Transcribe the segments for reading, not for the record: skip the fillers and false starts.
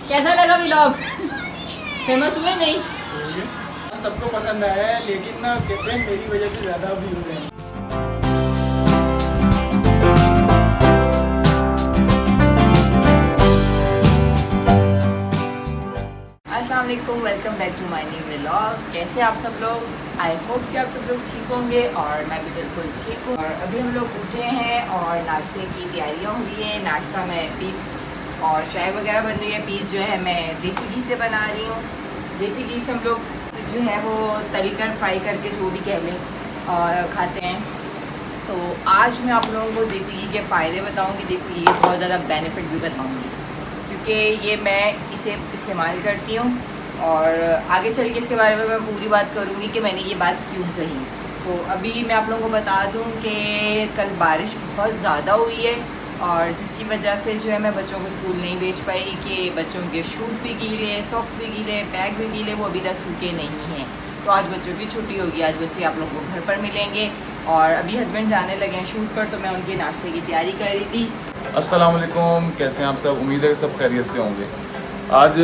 कैसा लगा vlog? Famous हुए नहीं? सबको पसंद आया है, लेकिन ना कहते हैं मेरी वजह से ज़्यादा व्यूज हैं। अस्सलाम वालेकुम, welcome back to my new vlog. कैसे आप सब लोग? आई होप कि आप सब लोग ठीक होंगे और मैं भी बिल्कुल ठीक हूँ। और अभी हम लोग उठे हैं और नाश्ते की तैयारियाँ हो रही हैं। नाश्ता में पीस और चाय वगैरह बन रही है। पीस जो है मैं देसी घी से बना रही हूँ। देसी घी से हम लोग जो है वो तलकर फ्राई करके जो भी कह लें और खाते हैं। तो आज मैं आप लोगों को देसी घी के फ़ायदे बताऊँगी, देसी घी के बहुत ज़्यादा बेनिफिट भी बताऊँगी, क्योंकि ये मैं इसे इस्तेमाल करती हूँ और आगे चल के इसके बारे में मैं पूरी बात करूँगी कि मैंने ये बात क्यों कही। तो अभी मैं आप लोगों को बता दूँ कि कल बारिश बहुत ज़्यादा हुई है और जिसकी वजह से जो है मैं बच्चों को स्कूल नहीं भेज पाई कि बच्चों के शूज़ भी गीले, सॉक्स भी गीले, बैग भी गीले, वो अभी तक सूखे नहीं हैं। तो आज बच्चों की छुट्टी होगी, आज बच्चे आप लोगों को घर पर मिलेंगे और अभी हस्बैंड जाने लगे हैं शूट पर, तो मैं उनके नाश्ते की तैयारी कर रही थी। अस्सलाम वालेकुम, कैसे हैं आप सब? उम्मीद है कि सब खैरियत से होंगे। आज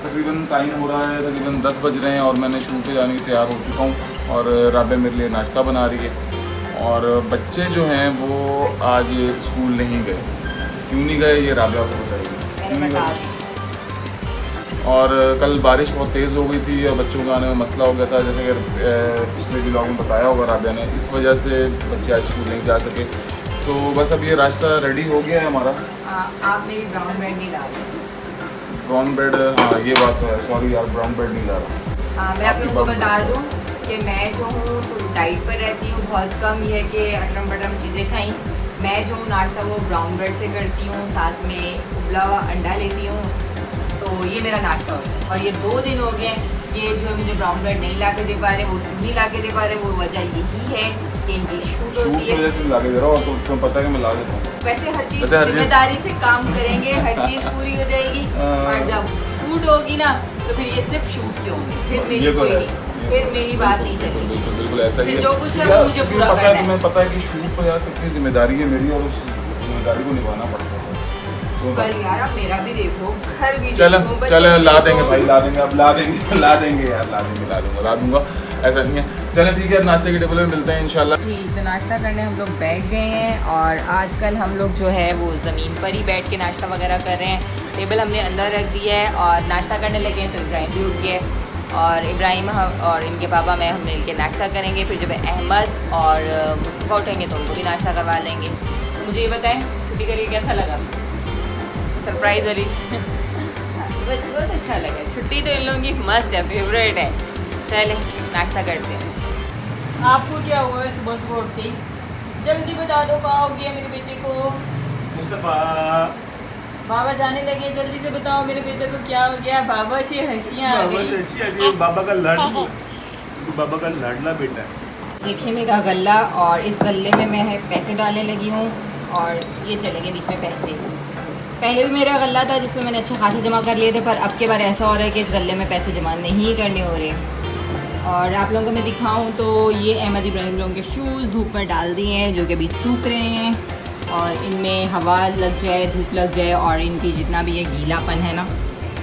तकरीबन टाइम हो रहा है, तकरीबन 10 बज रहे हैं और मैंने शूट पे जाने की तैयार हो चुका हूँ और राबे मेरे लिए नाश्ता बना रही है। और बच्चे जो हैं वो आज स्कूल नहीं गए। क्यों नहीं गए ये राबे आपको बताएगी। और कल बारिश बहुत तेज़ हो गई थी और बच्चों के आने में मसला हो गया था, जैसे कि पिछले व्लॉग में बताया होगा राबिया ने, इस वजह से बच्चे आज स्कूल नहीं जा सके। तो बस अब ये रास्ता रेडी हो गया है हमारा। आप मेरी ब्राउन ब्रेड नहीं ला रहे? ब्राउन ब्रेड, हाँ ये बात तो है, सॉरी यार ब्राउन ब्रेड नहीं ला रहा। हाँ, मैं आप लोगों को बता दूँ कि मैं जो हूँ तो डाइट पर रहती हूँ, बहुत कम ये है कि अटरम बटरम चीज़ें खाई। मैं जो हूँ नाश्ता वो ब्राउन ब्रेड से करती हूँ, साथ में उबला हुआ अंडा लेती हूँ। तो ये मेरा नाश्ता होता है और ये 2 दिन हो गए ये जो मुझे ब्राउन ब्रेड नहीं ला के दे पा रहे, वो नहीं ला के दे पा रहे, वो वजह यही है कि इनकी शूट होती है। ला के दे रहा हूँ, तो तुम्हें पता है कि मैं ला देता हूँ। वैसे हर चीज़ जिम्मेदारी से काम करेंगे, हर चीज़ पूरी हो जाएगी। और जब शूट होगी ना तो फिर ये सिर्फ शूट के होंगे, फिर मेरी कोई नहीं, फिर मेरी बात नहीं चलेगी। बिल्कुल बिल्कुल ऐसा ही है। जो कुछ है वो मुझे पूरा करना है। तुम्हें पता है कि शूट पर यार कितनी जिम्मेदारी है मेरी और उस जिम्मेदारी को निभाना पड़ता है। पर यार आप मेरा भी देखो, घर भी चलो देखो, चलो ला देंगे भाई, ला देंगे, अब ला देंगे ला देंगे यार, ला दूंगा, ऐसा नहीं है। चलो ठीक है, अब नाश्ते के टेबल में मिलते हैं इंशाल्लाह। जी, तो नाश्ता करने हम लोग बैठ गए हैं और आजकल हम लोग जो है वो ज़मीन पर ही बैठ के नाश्ता वगैरह कर रहे हैं। टेबल हमने अंदर रख दिया है और नाश्ता करने लगे हैं। तो इब्राहिम भी उठ गया और इब्राहिम और इनके पापा मैं हम मिल के नाश्ता करेंगे। फिर जब अहमद और मुस्तफ़ा उठेंगे तो उनको भी नाश्ता करवा लेंगे। तो मुझे ये बताएं, छुट्टी करके कैसा लगा? सरप्राइज़ वाली बहुत अच्छा लगा। छुट्टी तो इन लोगों की मस्त है, फेवरेट है। चलें नाश्ता करते हैं। आपको क्या हुआ है सुबह सुबह उठते ही? जल्दी बता दो, कहाँ हो गया मेरे बेटे को? मुस्तफा बाबा जाने लगे, जल्दी से बताओ मेरे बेटे को क्या हो गया? बाबा से हंसियाँ आ गई। बाबा का लाडला बेटा है। देखिए मेरा गल्ला और इस गल्ले में मैं पैसे डालने लगी हूँ और ये चले गए बीच में पैसे। पहले भी मेरा गल्ला था जिसमें मैंने अच्छे खासे जमा कर लिए थे, पर अब के बार ऐसा हो रहा है कि इस गल्ले में पैसे जमा नहीं करने हो रहे। और आप लोगों को मैं दिखाऊं तो ये अहमद इब्राहिम लोगों के शूज़ धूप में डाल दिए हैं, जो कि अभी सूख रहे हैं और इनमें हवा लग जाए, धूप लग जाए और इनकी जितना भी ये गीलापन है ना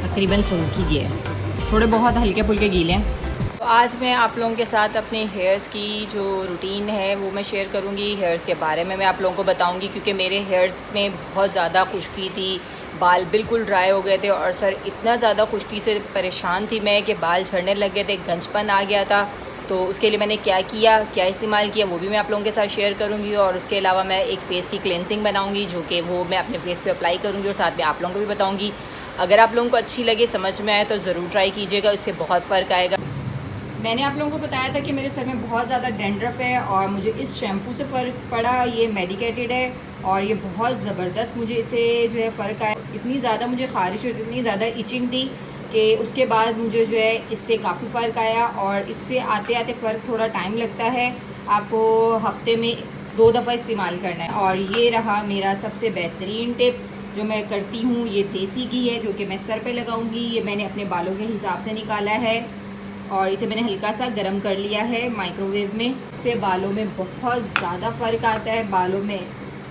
तकरीबन सूख ही गया है, थोड़े बहुत हल्के फुल्के गीले हैं। तो आज मैं आप लोगों के साथ अपने हेयर्स की जो रूटीन है वो मैं शेयर करूँगी। हेयर्स के बारे में मैं आप लोगों को बताऊँगी क्योंकि मेरे हेयर्स में बहुत ज़्यादा खुश्की थी, बाल बिल्कुल ड्राई हो गए थे और सर इतना ज़्यादा खुश्की से परेशान थी मैं कि बाल झड़ने लग गए थे, गंजपन आ गया था। तो उसके लिए मैंने क्या किया, क्या इस्तेमाल किया, वो भी मैं आप लोगों के साथ शेयर करूँगी। और उसके अलावा मैं एक फ़ेस की क्लेंजिंग बनाऊँगी जो कि वो मैं अपने फेस पे अप्लाई करूँगी और साथ में आप लोगों को भी बताऊँगी। अगर आप लोगों को अच्छी लगे, समझ में आए तो ज़रूर ट्राई कीजिएगा, इससे बहुत फ़र्क आएगा। मैंने आप लोगों को बताया था कि मेरे सर में बहुत ज़्यादा डेंड्रफ है और मुझे इस शैम्पू से फ़र्क पड़ा। ये मेडिकेटेड है और ये बहुत ज़बरदस्त मुझे इससे जो है फ़र्क आया। इतनी ज़्यादा मुझे ख़ारिश और इतनी ज़्यादा इचिंग थी कि उसके बाद मुझे जो है इससे काफ़ी फ़र्क आया। और इससे आते आते फ़र्क थोड़ा टाइम लगता है, आपको हफ्ते में 2 दफ़ा इस्तेमाल करना है। और ये रहा मेरा सबसे बेहतरीन टिप जो मैं करती हूँ, ये देसी घी है जो कि मैं सर पे लगाऊंगी। ये मैंने अपने बालों के हिसाब से निकाला है और इसे मैंने हल्का सा गर्म कर लिया है माइक्रोवेव में। इससे बालों में बहुत ज़्यादा फ़र्क आता है, बालों में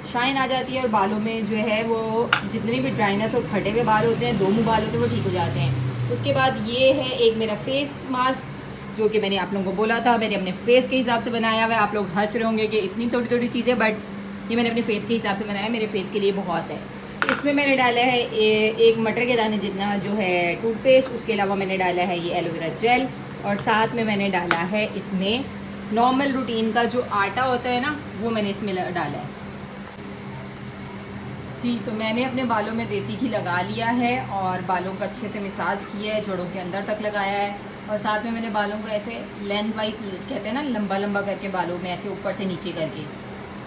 शाइन आ जाती है और बालों में जो है वो जितने भी ड्राइनेस और फटे हुए बाल होते हैं, दो मुँह बाल होते हैं, वो ठीक हो जाते हैं। उसके बाद ये है एक मेरा फेस मास्क जो कि मैंने आप लोगों को बोला था, मैंने अपने फेस के हिसाब से बनाया हुआ है। आप लोग हंस रहे होंगे कि इतनी थोड़ी थोड़ी चीज़ें, बट ये मैंने अपने फेस के हिसाब से बनाया है, मेरे फेस के लिए बहुत है। इसमें मैंने डाला है एक मटर के दाने जितना जो है टूथपेस्ट, उसके अलावा मैंने डाला है ये एलोवेरा जेल, और साथ में मैंने डाला है इसमें नॉर्मल रूटीन का जो आटा होता है ना, वो मैंने इसमें डाला है। जी, तो मैंने अपने बालों में देसी घी लगा लिया है और बालों को अच्छे से मसाज किया है, जड़ों के अंदर तक लगाया है, और साथ में मैंने बालों को ऐसे लेंथ वाइज कहते हैं ना, लंबा लंबा करके बालों में ऐसे ऊपर से नीचे करके,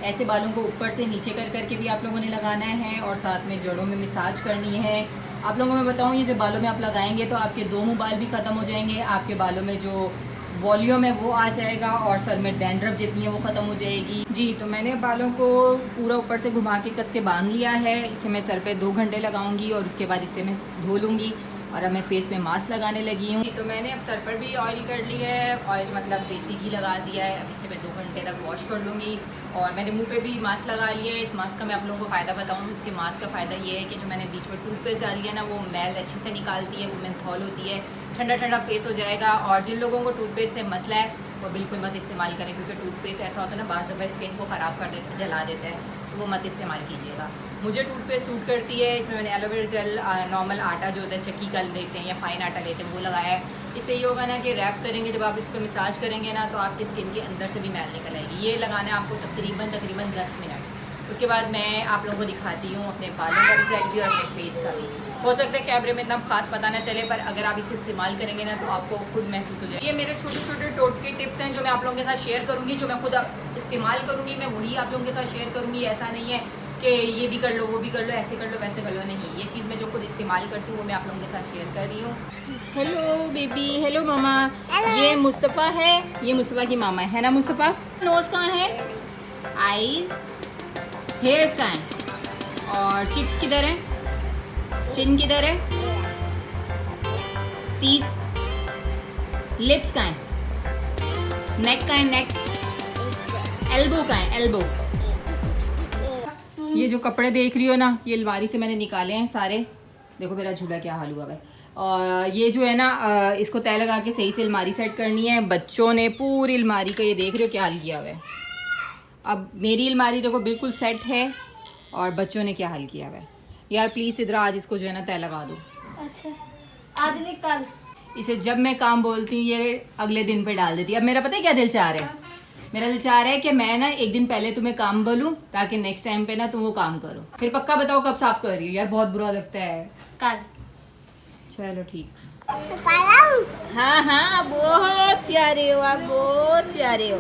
ऐसे बालों को ऊपर से नीचे कर करके भी आप लोगों ने लगाना है, और साथ में जड़ों में मसाज करनी है। आप लोगों को मैं बताऊँ, ये जब बालों में आप लगाएंगे तो आपके दो मुँह बाल भी ख़त्म हो जाएंगे, आपके बालों में जो वॉल्यूम है वो आ जाएगा, और सर में डैंड्रफ जितनी है वो ख़त्म हो जाएगी। जी, तो मैंने बालों को पूरा ऊपर से घुमा के कस के बांध लिया है। इसे मैं सर पे 2 घंटे लगाऊंगी और उसके बाद इसे मैं धो लूँगी, और अब मैं फेस पे मास्क लगाने लगी हूँ। तो मैंने अब सर पर भी ऑयल कर लिया है, ऑयल मतलब देसी घी लगा दिया है। अब इसे मैं 2 घंटे तक वॉश कर लूँगी, और मैंने मुंह पे भी मास्क लगा लिया है। इस मास्क का मैं आप लोगों को फ़ायदा बताऊँ। इसके मास्क का फ़ायदा ये है कि जो मैंने बीच में टूथपेस्ट डाली है ना, वो मैल अच्छे से निकालती है, वो मेंथॉल होती है, ठंडा ठंडा फेस हो जाएगा। और जिन लोगों को टूथपेस्ट से मसला है वो बिल्कुल मत इस्तेमाल करें, क्योंकि टूथपेस्ट ऐसा होता है ना, बाज़ दफ़ा स्किन को ख़राब कर देता है, जला देता है, तो वो मत इस्तेमाल कीजिएगा। मुझे टूथपेस्ट सूट करती है। इसमें मैंने एलोवेरा जेल, नॉर्मल आटा जो होता है चक्की का लेते हैं या फाइन आटा लेते हैं, वो लगाया है। इससे ये होगा ना कि रैप करेंगे, जब आप इसको मसाज करेंगे ना, तो आपकी स्किन के अंदर से भी मैल निकल आएगी। ये लगाना है आपको तकरीबन 10 मिनट। उसके बाद मैं आप लोगों को दिखाती हूँ अपने बालों का रिजल्ट भी और अपने फेस का भी। हो सकता है कैमरे में इतना खास पता ना चले, पर अगर आप इसे इस्तेमाल करेंगे ना, तो आपको खुद महसूस हो जाए। ये मेरे छोटे छोटे टोटके टिप्स हैं जो मैं आप लोगों के साथ शेयर करूँगी, जो मैं खुद इस्तेमाल करूँगी, मैं वही आप लोगों के साथ शेयर करूँगी। ऐसा नहीं है कि ये भी कर लो, वो भी कर लो, ऐसे कर लो, वैसे कर लो, नहीं। ये चीज़ मैं जो खुद इस्तेमाल करती हूँ वो मैं आप लोगों के साथ शेयर कर रही हूँ। हेलो बेबी, हेलो मामा। ये मुस्तफ़ा है, ये मुस्तफ़ा की मामा है ना मुस्तफ़ा। नोज़ कहाँ है, आईज़, हेयर्स कहाँ हैं, और चिक्स किधर है, चिन किधर है, टीथ, लिप्स कहाँ है, नेक कहाँ है, नेक, एल्बो कहाँ है, एल्बो। ये जो कपड़े देख रही हो ना, ये अलमारी से मैंने निकाले हैं सारे। देखो मेरा झूला क्या हाल हुआ है। और ये जो है ना, इसको तय लगा के सही से अलमारी सेट करनी है। बच्चों ने पूरी अलमारी का ये देख रहे हो क्या हाल किया हुआ है। अब मेरी अलमारी देखो बिल्कुल सेट है, और बच्चों ने क्या हाल किया हुआ है। यार प्लीज़ इधर आज इसको जो है ना तय लगा दो। अच्छा, आज नहीं कल। इसे जब मैं काम बोलती हूँ ये अगले दिन पे डाल देती है। अब मेरा पता है क्या दिल चाह रहा है, मेरा दिल चाह रहा है कि मैं ना एक दिन पहले तुम्हें काम बोलूँ, ताकि नेक्स्ट टाइम पे ना तुम वो काम करो। फिर पक्का बताओ कब साफ कर रही हो, यार बहुत बुरा लगता है। कल। चलो ठीक। हाँ हाँ, बहुत प्यारे हो आप, बहुत प्यारे हो।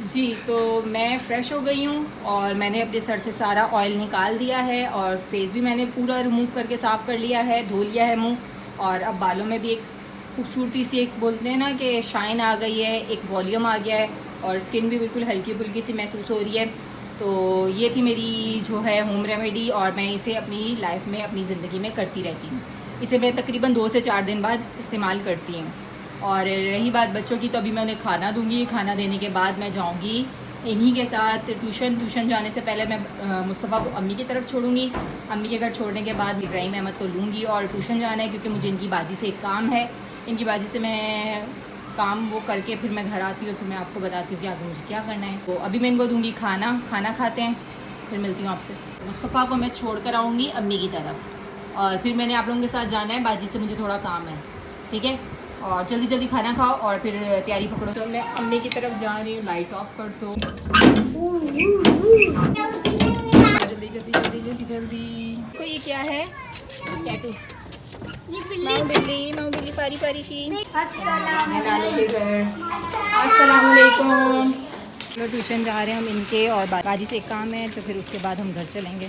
जी, तो मैं फ़्रेश हो गई हूँ, और मैंने अपने सर से सारा ऑयल निकाल दिया है, और फेस भी मैंने पूरा रिमूव करके साफ़ कर लिया है, धो लिया है मुंह। और अब बालों में भी एक खूबसूरती सी, एक बोलते हैं ना कि शाइन आ गई है, एक वॉल्यूम आ गया है, और स्किन भी बिल्कुल हल्की फुल्की सी महसूस हो रही है। तो ये थी मेरी जो है होम रेमेडी, और मैं इसे अपनी लाइफ में, अपनी ज़िंदगी में करती रहती हूँ। इसे मैं तकरीबन 2 से 4 दिन बाद इस्तेमाल करती हूँ। और रही बात बच्चों की, तो अभी मैं उन्हें खाना दूंगी। खाना देने के बाद मैं जाऊंगी इन्हीं के साथ ट्यूशन जाने से पहले मैं मुस्तफ़ा को अम्मी की तरफ छोड़ूंगी। अम्मी के घर छोड़ने के बाद इब्राहिम अहमद को लूँगी, और ट्यूशन जाना है, क्योंकि मुझे इनकी बाजी से एक काम है। इनकी बाजी से मैं काम वो करके फिर मैं घर आती हूँ, फिर मैं आपको बताती हूँ कि आगे मुझे क्या करना है। तो अभी मैं इनको दूँगी खाना खाते हैं, फिर मिलती हूँ आपसे। मुस्तफ़ा को मैं छोड़ कर आऊँगी अम्मी की तरफ, और फिर मैंने आप लोगों के साथ जाना है, बाजी से मुझे थोड़ा काम है, ठीक है। और जल्दी जल्दी खाना खाओ और फिर तैयारी पकड़ो। तो मैं अम्मी की तरफ जा रही हूँ, लाइट्स ऑफ कर दो। जल्दी जल्दी जल्दी जल्दी जल्दी। तो ये क्या है, कैटू, माऊ बिल्ली पारी पारी सी। अस्सलाम वालेकुम। चलो ट्यूशन जा रहे हैं हम इनके, और बाजी से एक काम है, तो फिर उसके बाद हम घर चलेंगे।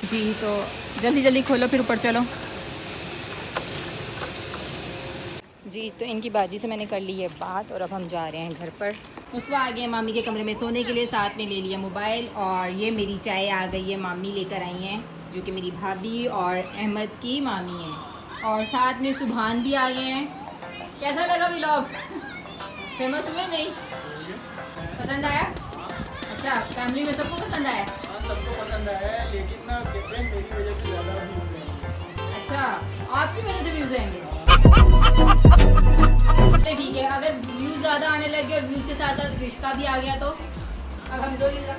जी, तो जल्दी जल्दी खोलो, फिर ऊपर चलो। जी, तो इनकी बाजी से मैंने कर ली है बात, और अब हम जा रहे हैं घर पर। मुस्तफ़ा आ गए मामी के कमरे में सोने के लिए, साथ में ले लिया मोबाइल, और ये मेरी चाय आ गई है, मामी लेकर आई हैं, जो कि मेरी भाभी और अहमद की मामी हैं, और साथ में सुभान भी आ गए हैं। कैसा लगा व्लॉग? फेमस हुए नहीं? पसंद आया? अच्छा, फैमिली में सबको पसंद आया? सबको पसंद आया है, लेकिन ना कहते हैं मेरी वजह से ज़्यादा व्यूज हैं। अच्छा, आपकी वजह से व्यूज आएंगे? चलिए ठीक है, अगर व्यूज ज़्यादा आने लगे और व्यूज के साथ साथ रिश्ता भी आ गया तो अल्हम्दुलिल्लाह।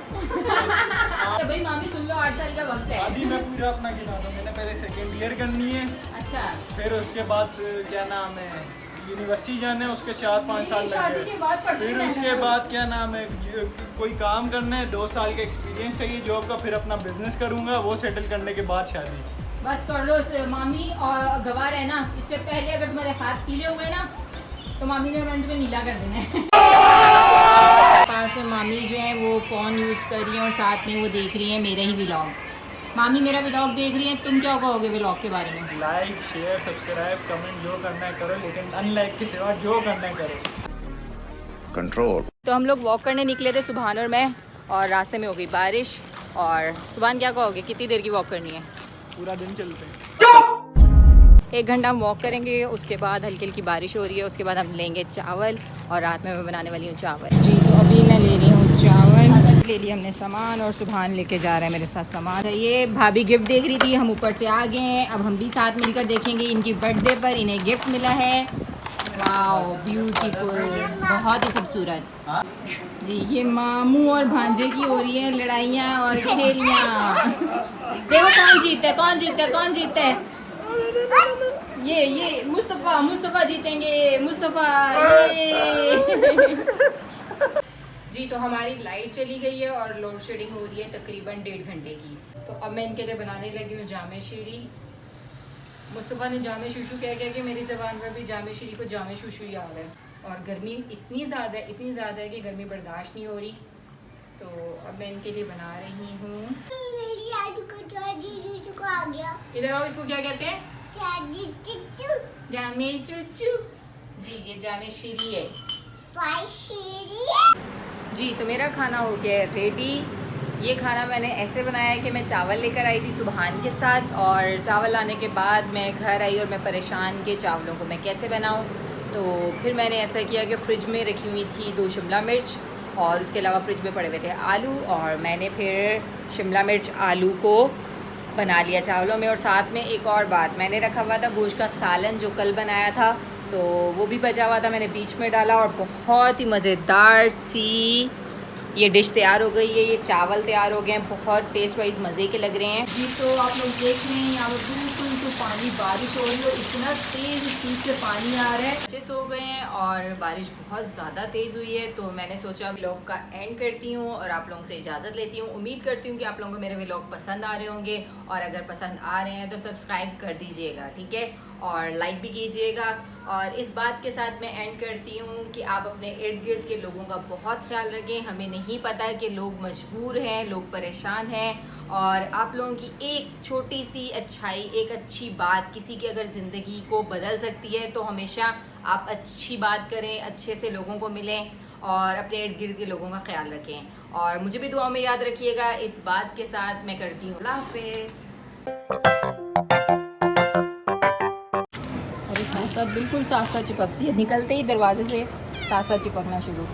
तो भाई मामी सुन लो, 8 साल का वक्त है। अभी मैं पूरा अपना गिना दूँ, मैंने पहले 2nd ईयर करनी है, अच्छा, फिर उसके बाद क्या नाम है यूनिवर्सिटी जाना है, उसके 4-5 साल शादी लगे, के बाद पढ़ते फिर रहना उसके है। बाद क्या नाम है कोई काम करना है, 2 साल का एक्सपीरियंस चाहिए जॉब का, फिर अपना बिजनेस करूँगा, वो सेटल करने के बाद शादी। बस कर दो मामी, और गवाह है ना, इससे पहले अगर तुम्हारे हाथ पीले हुए ना तो मामी ने मैंने तुम्हें नीला कर देना है। पास में मामी जो है वो फ़ोन यूज़ कर रही हैं और साथ में वो देख रही हैं मेरा ही व्लॉग। मामी मेरा व्लॉग देख रही हैं, तुम क्या कहोगे व्लॉग के बारे में? लाइक, शेयर, सब्सक्राइब, कमेंट जो करना है करो, लेकिन अनलाइक के सिवा जो करना है करो। कंट्रोल। तो हम लोग वॉक करने निकले थे सुभान और मैं, और रास्ते में हो गई बारिश। और सुभान क्या कहोगे, कितनी देर की वॉक करनी है? पूरा दिन चलते हैं। 1 घंटा हम वॉक करेंगे, उसके बाद हल्की हल्की बारिश हो रही है, उसके बाद हम लेंगे चावल, और रात में मैं बनाने वाली हूँ चावल। जी, तो अभी मैं ले रही हूँ चावल, ले लिया हमने सामान, और सुभान लेके जा रहे हैं मेरे साथ सामान। ये भाभी गिफ्ट देख रही थी, हम ऊपर से आ गए हैं, अब हम भी साथ मिलकर देखेंगे। इनकी बर्थडे पर इन्हें गिफ्ट मिला है। वाओ, ब्यूटीफुल, बहुत ही खूबसूरत। जी, ये मामू और भांजे की हो रही है लड़ाइयाँ और खेलियाँ। देखो कौन जीतता है, कौन जीतता है, कौन जीतता है। ये मुस्तफ़ा जीतेंगे, मुस्तफ़ा ये। जी, तो हमारी लाइट चली गई है और लोड शेडिंग हो रही है तकरीबन 1.5 घंटे की। तो अब मैं इनके लिए बनाने लगी हूँ जामे शीरी। मुस्तफ़ा ने जामे शुशु कह के मेरी ज़बान पर भी जामे शीरी को जामे शुशु याद है। और गर्मी इतनी ज़्यादा है कि गर्मी बर्दाश्त नहीं हो रही। तो अब मैं इनके लिए बना रही हूँ। इधर आओ, इसको क्या कहते हैं? जामे चूचू। जी, ये जामे शीरी है। जी, तो मेरा खाना हो गया है रेडी। ये खाना मैंने ऐसे बनाया है कि मैं चावल लेकर आई थी सुबहान के साथ, और चावल लाने के बाद मैं घर आई और मैं परेशान कि चावलों को मैं कैसे बनाऊं। तो फिर मैंने ऐसा किया कि फ़्रिज में रखी हुई थी 2 शिमला मिर्च, और उसके अलावा फ्रिज में पड़े हुए थे आलू, और मैंने फिर शिमला मिर्च आलू को बना लिया चावलों में। और साथ में एक और बात, मैंने रखा हुआ था गोश्त का सालन जो कल बनाया था, तो वो भी बचा हुआ था, मैंने बीच में डाला, और बहुत ही मज़ेदार सी ये डिश तैयार हो गई है। ये चावल तैयार हो गए हैं, बहुत टेस्ट वाइज मज़े के लग रहे हैं। जी, तो आप लोग देख रहे हैं यहाँ पर बिल्कुल तो पानी, बारिश हो रही है, इतना तेज़ स्पीड से पानी आ रहा है। बच्चे सो गए हैं और बारिश बहुत ज़्यादा तेज़ हुई है, तो मैंने सोचा व्लॉग का एंड करती हूँ और आप लोगों से इजाज़त लेती हूँ। उम्मीद करती हूँ कि आप लोगों को मेरे व्लॉग पसंद आ रहे होंगे, और अगर पसंद आ रहे हैं तो सब्सक्राइब कर दीजिएगा, ठीक है, और लाइक भी कीजिएगा। और इस बात के साथ मैं एंड करती हूँ कि आप अपने इर्द गिर्द के लोगों का बहुत ख्याल रखें। हमें नहीं पता कि लोग मजबूर हैं, लोग परेशान हैं, और आप लोगों की एक छोटी सी अच्छाई, एक अच्छी बात किसी की अगर ज़िंदगी को बदल सकती है, तो हमेशा आप अच्छी बात करें, अच्छे से लोगों को मिलें, और अपने इर्द गिर्द के लोगों का ख्याल रखें। और मुझे भी दुआ में याद रखिएगा। इस बात के साथ मैं करती हूँ अल्लाह हाफ़िज़। साथ बिल्कुल साथ चिपकती है, निकलते ही दरवाजे से साथ चिपकना शुरू।